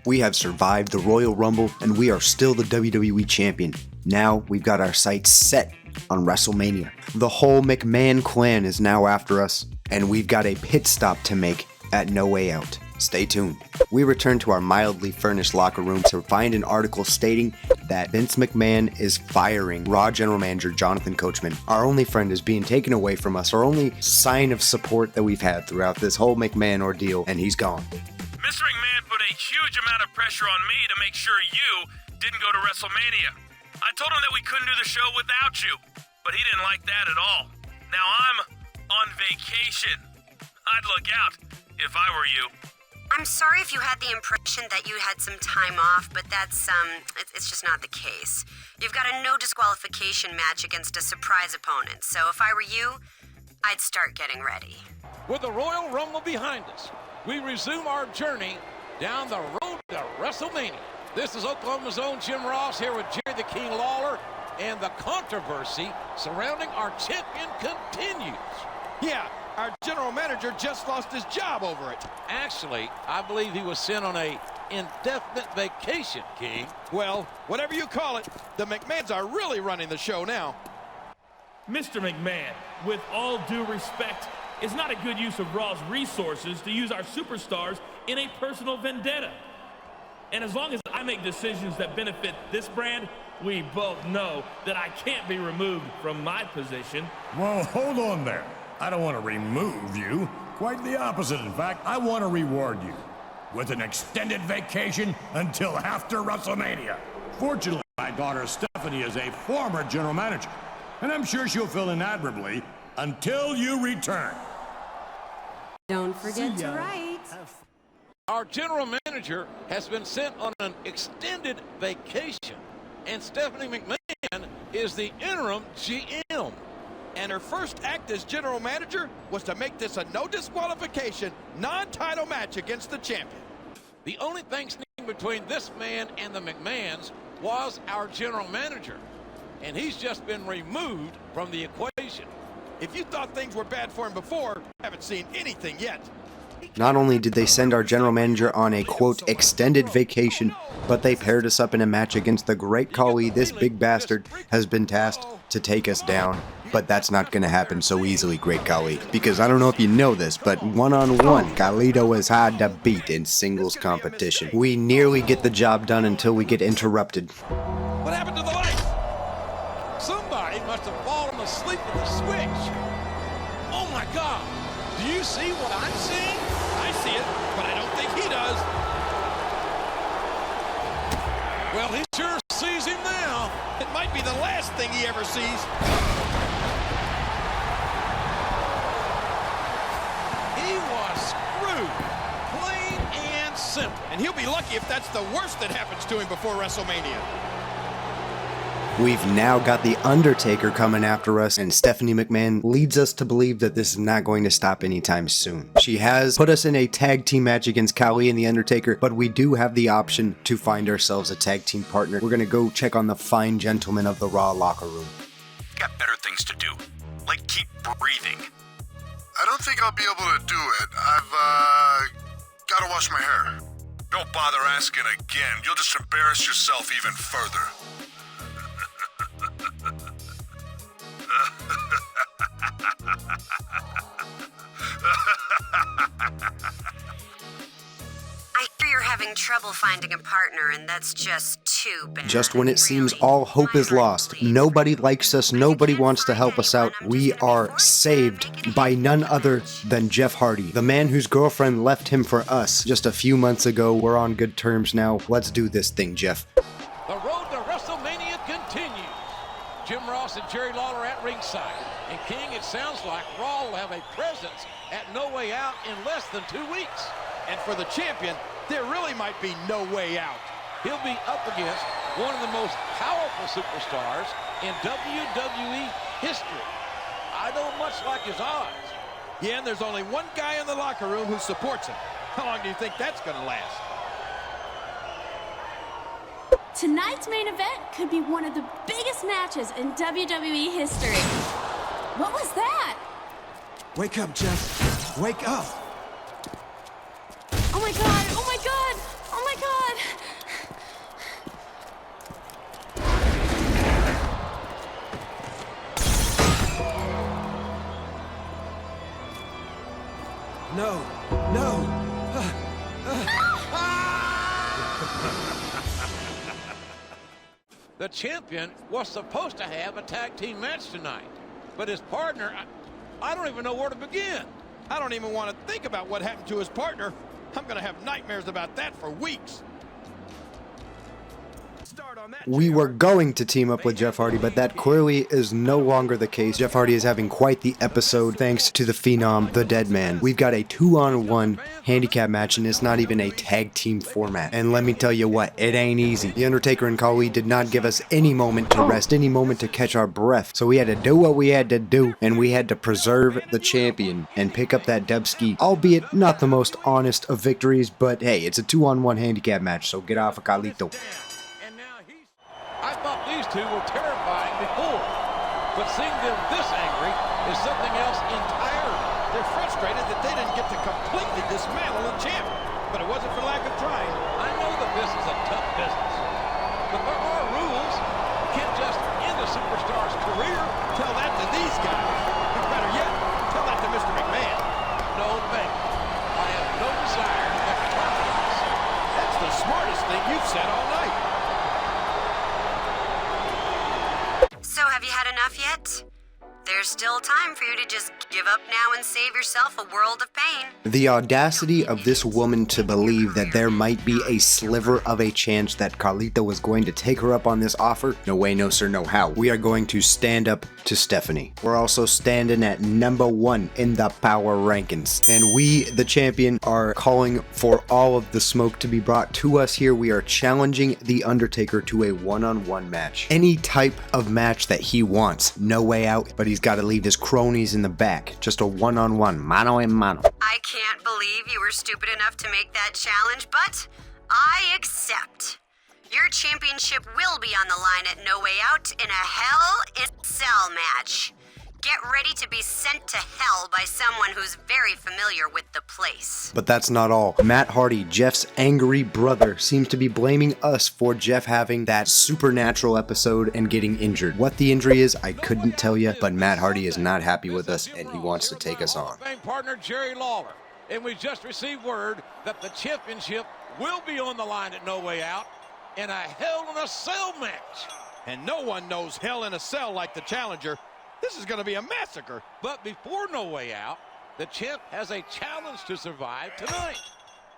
We have survived the Royal Rumble, and we are still the WWE Champion. Now, we've got our sights set on WrestleMania. The whole McMahon clan is now after us, and we've got a pit stop to make at No Way Out. Stay tuned. We return to our mildly furnished locker room to find an article stating that Vince McMahon is firing Raw General Manager Jonathan Coachman. Our only friend is being taken away from us, our only sign of support that we've had throughout this whole McMahon ordeal, and he's gone. Mr. McMahon put a huge amount of pressure on me to make sure you didn't go to WrestleMania. I told him that we couldn't do the show without you, but he didn't like that at all. Now I'm on vacation. I'd look out if I were you. I'm sorry if you had the impression that you had some time off, but that's, it's just not the case. You've got a no disqualification match against a surprise opponent, so if I were you, I'd start getting ready. With the Royal Rumble behind us, we resume our journey down the road to WrestleMania. This is Oklahoma's own Jim Ross here with Jerry the King Lawler, and the controversy surrounding our champion continues. Yeah, our general manager just lost his job over it. Actually, I believe he was sent on a indefinite vacation, King. Well, whatever you call it, the McMahons are really running the show now. Mr. McMahon, with all due respect, it's not a good use of Raw's resources to use our superstars in a personal vendetta. And as long as I make decisions that benefit this brand, we both know that I can't be removed from my position. Well, hold on there. I don't want to remove you. Quite the opposite, in fact. I want to reward you with an extended vacation until after WrestleMania. Fortunately, my daughter Stephanie is a former general manager, and I'm sure she'll fill in admirably until you return. Don't forget to write. Our general manager has been sent on an extended vacation, and Stephanie McMahon is the interim GM. And her first act as general manager was to make this a no disqualification, non-title match against the champion. The only thing standing between this man and the McMahons was our general manager, and he's just been removed from the equation. If you thought things were bad for him before, you haven't seen anything yet. Not only did they send our general manager on a, quote, extended vacation, but they paired us up in a match against the great Khali. This big bastard has been tasked to take us down. But that's not going to happen so easily, great Khali. Because I don't know if you know this, but one-on-one, Carlito is hard to beat in singles competition. We nearly get the job done until we get interrupted. What happened to the lights? Somebody must have fallen asleep at the switch. Oh my God! Do you see what I'm seeing? I see it, but I don't think he does. Well, he sure sees him now. It might be the last thing he ever sees. He was screwed, plain and simple. And he'll be lucky if that's the worst that happens to him before WrestleMania. We've now got The Undertaker coming after us, and Stephanie McMahon leads us to believe that this is not going to stop anytime soon. She has put us in a tag team match against Khali and The Undertaker, but we do have the option to find ourselves a tag team partner. We're going to go check on the fine gentlemen of the Raw locker room. Got better things to do, like keep breathing. I don't think I'll be able to do it. I've, gotta wash my hair. Don't bother asking again. You'll just embarrass yourself even further. I hear you're having trouble finding a partner, and that's just too bad. Just when it seems all hope is lost, nobody likes us, nobody wants to help us out, we are saved by none other than Jeff Hardy, the man whose girlfriend left him for us just a few months ago. We're on good terms now. Let's do this thing, Jeff. The road to WrestleMania continues. Jim Ross and Jerry Lawler at ringside. And King, it sounds like Raw will have a presence at No Way Out in less than 2 weeks. And for the champion, there really might be no way out. He'll be up against one of the most powerful superstars in WWE history. I don't much like his odds. Yeah, and there's only one guy in the locker room who supports him. How long do you think that's going to last? Tonight's main event could be one of the biggest matches in WWE history. What was that? Wake up, Jeff. Wake up. Oh my God, oh my God, oh my God. champion was supposed to have a tag team match tonight, but his partner, I don't even know where to begin. I don't even want to think about what happened to his partner. I'm going to have nightmares about that for weeks. We were going to team up with Jeff Hardy, but that clearly is no longer the case. Jeff Hardy is having quite the episode thanks to the Phenom, the Dead Man. We've got a 2-on-1 handicap match, and it's not even a tag team format. And let me tell you what, it ain't easy. The Undertaker and Khali did not give us any moment to rest, any moment to catch our breath. So we had to do what we had to do, and we had to preserve the champion and pick up that Dubski, albeit not the most honest of victories, but hey, it's a 2-on-1 handicap match, so get off of Carlito. I thought these two were terrifying before, but seeing them this angry is something else entirely. They're frustrated that they didn't get to completely dismantle the champ, but it wasn't for lack of trying. I know that this is a tough business, but there are rules. You can't just end a superstar's career. Tell that to these guys. Or better yet, tell that to Mr. McMahon. No, thank you. I have no desire to make a profit of this. That's the smartest thing you've said all night. So have you had enough yet? There's still time for you to just give up now and save yourself a world of pain. The audacity of this woman to believe that there might be a sliver of a chance that Carlito was going to take her up on this offer. No way, no sir, no how. We are going to stand up to Stephanie. We're also standing at #1 in the power rankings. And we, the champion, are calling for all of the smoke to be brought to us here. We are challenging The Undertaker to a one-on-one match. Any type of match that he wants. No way out, but he's got to leave his cronies in the back. Just a one-on-one, mano a mano. I can't believe you were stupid enough to make that challenge, but I accept. Your championship will be on the line at No Way Out in a Hell in a Cell match. Get ready to be sent to hell by someone who's very familiar with the place. But that's not all. Matt Hardy, Jeff's angry brother, seems to be blaming us for Jeff having that supernatural episode and getting injured. What the injury is, I couldn't tell you, but Matt Hardy is not happy with us and he wants to take us on. Partner Jerry Lawler, and we just received word that the championship will be on the line at No Way Out in a Hell in a Cell match. And no one knows Hell in a Cell like the challenger. This is going to be a massacre. But before No Way Out, the champ has a challenge to survive tonight.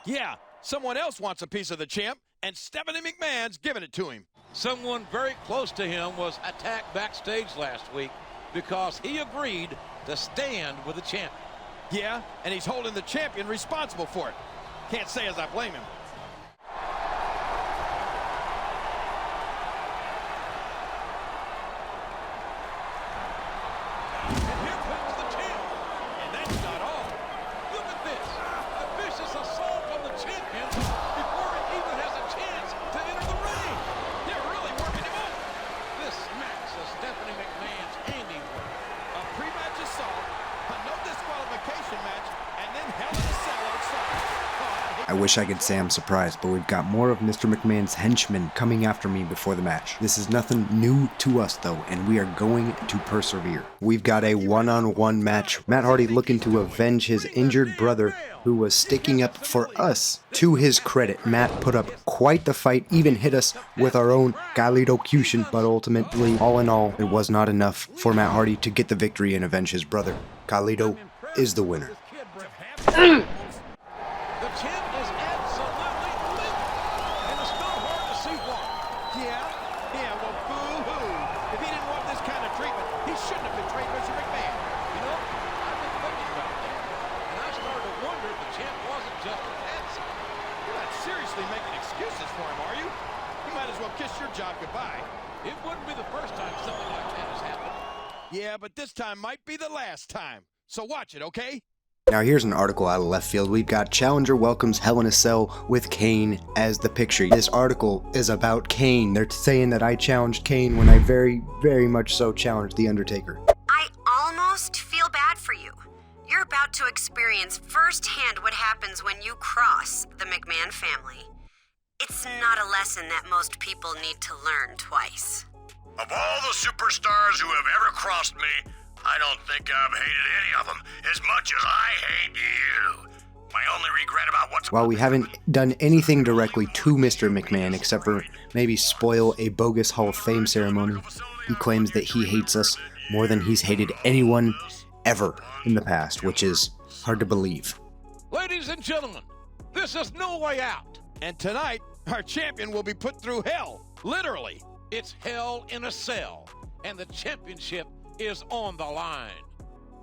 Yeah, someone else wants a piece of the champ, and Stephanie McMahon's giving it to him. Someone very close to him was attacked backstage last week because he agreed to stand with the champion. Yeah, and he's holding the champion responsible for it. Can't say as I blame him. I wish I could say I'm surprised, but we've got more of Mr. McMahon's henchmen coming after me before the match. This is nothing new to us though, and we are going to persevere. We've got a one-on-one match. Matt Hardy looking to avenge his injured brother who was sticking up for us. To his credit, Matt put up quite the fight, even hit us with our own Carlito-cution, but ultimately, all in all, it was not enough for Matt Hardy to get the victory and avenge his brother. Carlito is the winner. It wouldn't be the first time something like that has happened. Yeah, but this time might be the last time. So watch it, okay? Now here's an article out of left field. We've got Challenger welcomes Hell in a Cell with Kane as the picture. This article is about Kane. They're saying that I challenged Kane when I very, very much so challenged The Undertaker. I almost feel bad for you. You're about to experience firsthand what happens when you cross the McMahon family. It's not a lesson that most people need to learn twice. Of all the superstars who have ever crossed me, I don't think I've hated any of them as much as I hate you. My only regret about what's... While we haven't done anything directly to Mr. McMahon except for maybe spoil a bogus Hall of Fame ceremony, he claims that he hates us more than he's hated anyone ever in the past, which is hard to believe. Ladies and gentlemen, this is No Way Out. And tonight, our champion will be put through hell. Literally. It's hell in a cell, and the championship is on the line.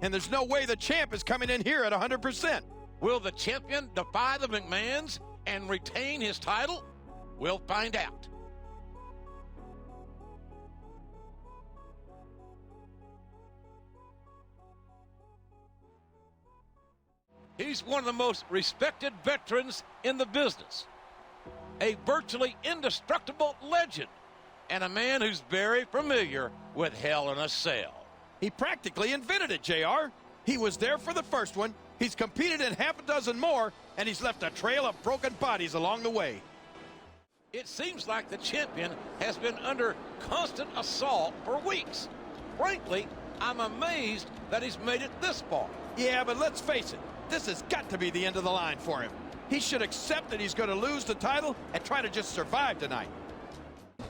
And there's no way the champ is coming in here at 100%. Will the champion defy the McMahons and retain his title? We'll find out. He's one of the most respected veterans in the business, a virtually indestructible legend, and a man who's very familiar with Hell in a Cell. He practically invented it, JR. He was there for the first one, he's competed in half a dozen more, and he's left a trail of broken bodies along the way. It seems like the champion has been under constant assault for weeks. Frankly, I'm amazed that he's made it this far. Yeah, but let's face it, this has got to be the end of the line for him. He should accept that he's going to lose the title and try to just survive tonight.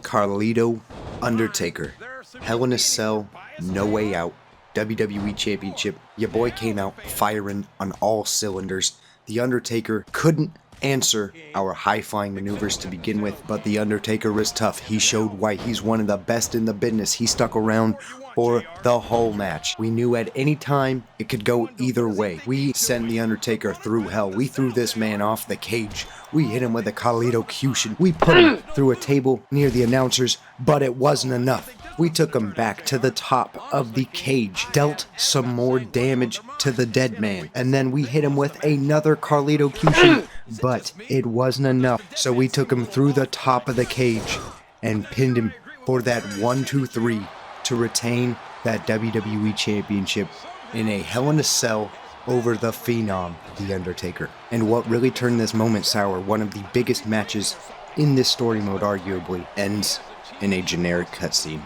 Carlito, Undertaker, Hell in a Cell, No Way Out, WWE Championship. Your boy came out firing on all cylinders. The Undertaker couldn't answer our high-flying maneuvers to begin with, but The Undertaker was tough. He showed why he's one of the best in the business. He stuck around for the whole match. We knew at any time it could go either way. We sent The Undertaker through hell. We threw this man off the cage. We hit him with a Carlito Cushion. We put him through a table near the announcers, but it wasn't enough. We took him back to the top of the cage, dealt some more damage to the dead man, and then we hit him with another Carlito Cushion, but it wasn't enough. So we took him through the top of the cage and pinned him for that 1-2-3 to retain that WWE Championship in a Hell in a Cell over the Phenom, The Undertaker. And what really turned this moment sour, one of the biggest matches in this story mode arguably, ends in a generic cutscene.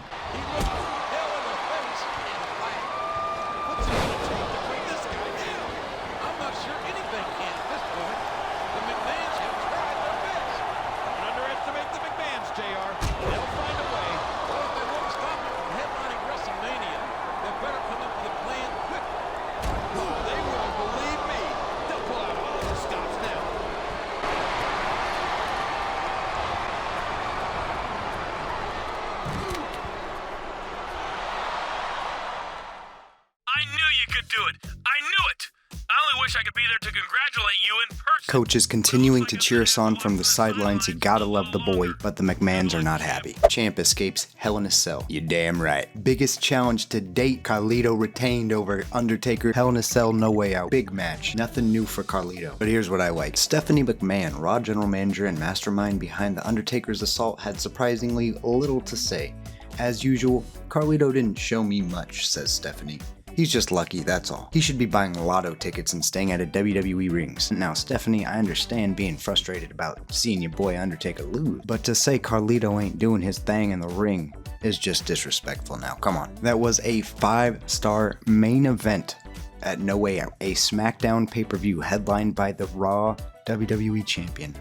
Coach is continuing to cheer us on from the sidelines. You gotta love the boy, but the McMahons are not happy. Champ escapes Hell in a Cell. You damn right. Biggest challenge to date, Carlito retained over Undertaker. Hell in a Cell, No Way Out. Big match. Nothing new for Carlito. But here's what I like. Stephanie McMahon, Raw general manager and mastermind behind the Undertaker's assault, had surprisingly little to say. As usual, Carlito didn't show me much, says Stephanie. He's just lucky, that's all. He should be buying lotto tickets and staying at a WWE rings. Now, Stephanie, I understand being frustrated about seeing your boy Undertaker lose, but to say Carlito ain't doing his thing in the ring is just disrespectful now. Come on. That was a 5-star main event at No Way Out, a SmackDown pay-per-view headlined by the Raw WWE Champion,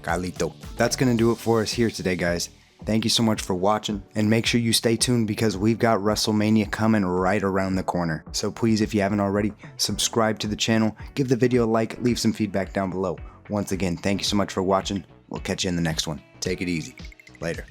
Carlito. That's gonna do it for us here today, guys. Thank you so much for watching, and make sure you stay tuned because we've got WrestleMania coming right around the corner. So please, if you haven't already, subscribe to the channel, give the video a like, leave some feedback down below. Once again, thank you so much for watching. We'll catch you in the next one. Take it easy. Later.